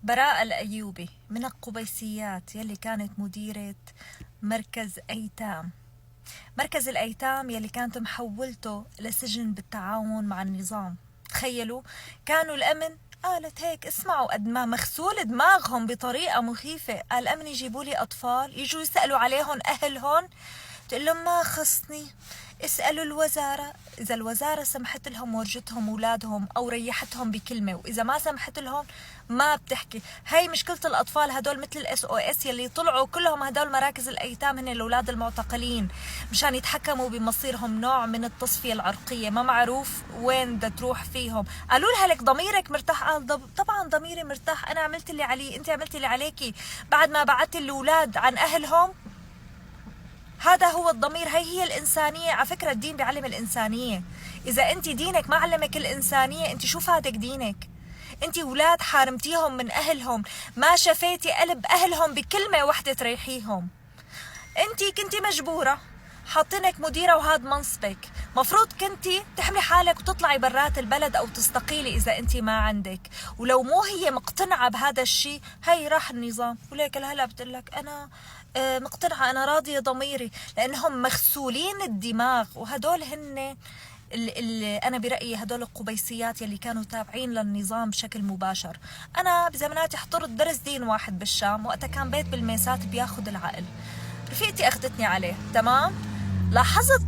براءة الأيوبي من القبيسيات يلي كانت مديرة مركز أيتام. مركز الأيتام يلي كانت محولته لسجن بالتعاون مع النظام. تخيلوا، كانوا الأمن قالت هيك اسمعوا قد ما مغسول دماغهم بطريقة مخيفة، قال الأمن يجيبوا لي أطفال يجوا يسألوا عليهم أهلهم، تقول لهم ما خصني، اسألوا الوزارة. إذا الوزارة سمحت لهم ورجتهم أولادهم أو ريحتهم بكلمة، وإذا ما سمحت لهم ما بتحكي. هاي مشكلة الأطفال هدول مثل SOS يلي طلعوا كلهم هدول مراكز الأيتام هن الأولاد المعتقلين مشان يتحكموا بمصيرهم، نوع من التصفية العرقية ما معروف وين بدها تروح فيهم. قالوا لها لك ضميرك مرتاح؟ قال طبعا ضميري مرتاح، أنا عملت اللي علي، أنت عملت اللي عليكي بعد ما بعت الأولاد عن أهلهم. هذا هو الضمير، هي الإنسانية. على فكرة الدين بيعلم الإنسانية. إذا أنت دينك ما علمك الإنسانية، أنت شو فادك دينك؟ أنت أولاد حارمتيهم من أهلهم، ما شفيتي قلب أهلهم بكلمة واحدة تريحيهم. أنت كنتي مجبورة، حاطينك مديرة وهذا منصبك، مفروض كنتي تحملي حالك وتطلعي برات البلد أو تستقيلي إذا أنت ما عندك. ولو مو هي مقتنعة بهذا الشيء، هي راح النظام. وليك هلا بتقلك أنا مقتنعة، أنا راضية ضميري، لأنهم مغسولين الدماغ. وهدول هن اللي أنا برأيي هدول القبيسيات يلي كانوا تابعين للنظام بشكل مباشر. أنا بزماناتي حضرت درس دين واحد بالشام، وقتها كان بيت بالميسات بياخد العقل، رفيقتي أخذتني عليه. تمام، لاحظت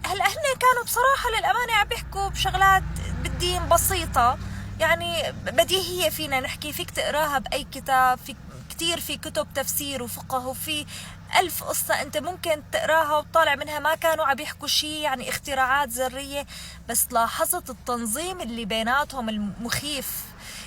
هلا هن كانوا بصراحة للأمانة عم بيحكوا بشغلات بالدين بسيطة، يعني بديهية فينا نحكي، فيك تقراها بأي كتاب، في كتير في كتب تفسير وفقه، وفي 1000 قصة أنت ممكن تقراها وطالع منها ما كانوا عم يحكوا شيء، يعني اختراعات ذرية. بس لاحظت التنظيم اللي بيناتهم المخيف،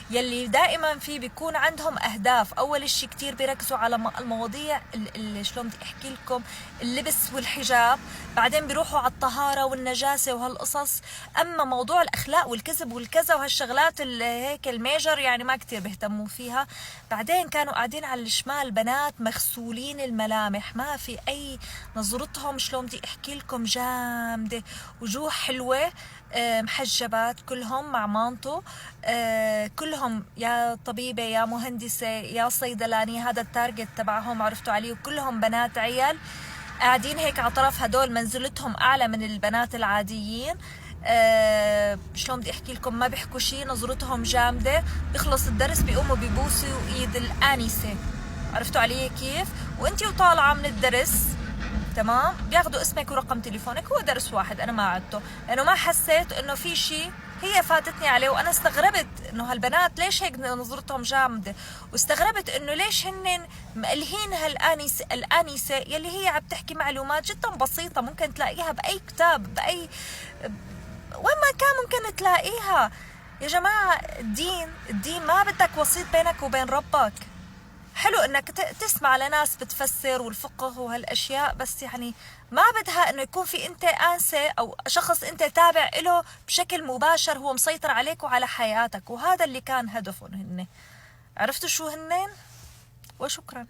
يلي دائما في بيكون عندهم أهداف. أول شيء كتير بيركزوا على المواضيع اللي شلون بدي أحكي لكم، اللبس والحجاب، بعدين بيروحوا على الطهارة والنجاسة وهالقصص. أما موضوع الأخلاق والكذب والكذا وهالشغلات اللي هيك الميجر يعني ما كتير بيهتموا فيها. بعدين كانوا قاعدين على الشمال بنات مغسولين الملامح، ما في أي، نظرتهم شلون بدي أحكي لكم جامدة، وجوه حلوة، محجبات كلهم مع مانطو، كلهم يا طبيبة يا مهندسة يا صيدلانية، هذا التارجت تبعهم عرفتوا عليه. وكلهم بنات عيال قاعدين هيك على طرف، هدول منزلتهم أعلى من البنات العاديين. شلون بدي أحكي لكم، ما بيحكوا شي، نظرتهم جامدة. بيخلص الدرس بيقوموا بيبوسوا إيد الآنسة، عرفتوا علي كيف؟ وانتي وطالعة من الدرس تمام بياخدوا اسمك ورقم تليفونك. هو درس واحد انا ما عدته، لانه ما حسيت انه في شيء هي فاتتني عليه. وانا استغربت انه هالبنات ليش هيك نظرتهم جامده، واستغربت انه ليش هن مألهين الآنسة يلي هي عم تحكي معلومات جدا بسيطه ممكن تلاقيها باي كتاب، باي وين ما كان ممكن تلاقيها. يا جماعه الدين ما بدك وسيط بينك وبين ربك. حلو انك تسمع لناس بتفسر والفقه وهالاشياء، بس يعني ما بدها انه يكون في انت آنسة او شخص انت تابع له بشكل مباشر، هو مسيطر عليك وعلى حياتك. وهذا اللي كان هدفهم هن. عرفتوا شو هنين؟ وشكرا.